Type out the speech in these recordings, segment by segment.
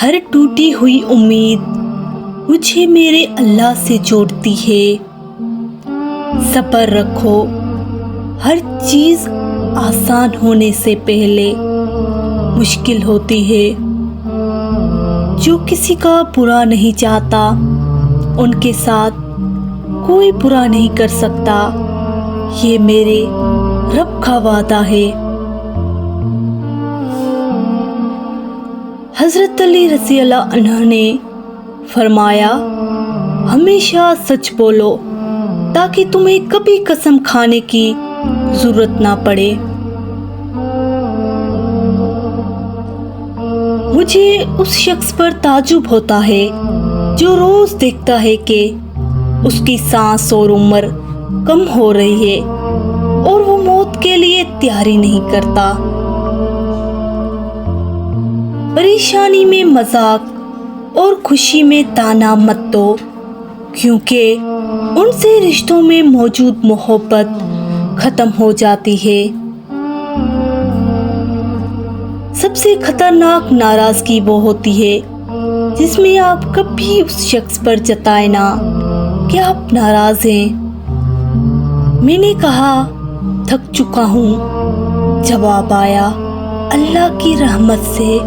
ہر ٹوٹی ہوئی امید مجھے میرے اللہ سے جوڑتی ہے۔ صبر رکھو، ہر چیز آسان ہونے سے پہلے مشکل ہوتی ہے۔ جو کسی کا برا نہیں چاہتا ان کے ساتھ کوئی برا نہیں کر سکتا، یہ میرے رب کا وعدہ ہے۔ حضرت علی رضی اللہ عنہ نے فرمایا، ہمیشہ سچ بولو تاکہ تمہیں کبھی قسم کھانے کی ضرورت نہ پڑے۔ مجھے اس شخص پر تعجب ہوتا ہے جو روز دیکھتا ہے کہ اس کی سانس اور عمر کم ہو رہی ہے اور وہ موت کے لیے تیاری نہیں کرتا۔ پریشانی میں مذاق اور خوشی میں طعنہ مت دو، کیونکہ ان سے رشتوں میں موجود محبت ختم ہو جاتی ہے۔ سب سے خطرناک ناراضگی وہ ہوتی ہے جس میں آپ کبھی اس شخص پر جتائیں نہ کہ آپ ناراض ہیں۔ میں نے کہا تھک چکا ہوں، جواب آیا اللہ کی رحمت سے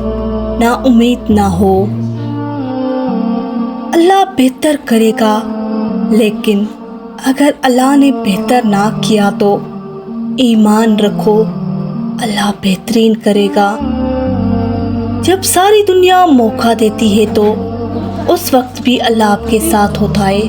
نا امید نہ ہو، اللہ بہتر کرے گا، لیکن اگر اللہ نے بہتر نہ کیا تو ایمان رکھو، اللہ بہترین کرے گا۔ جب ساری دنیا موقع دیتی ہے تو اس وقت بھی اللہ آپ کے ساتھ ہوتا ہے۔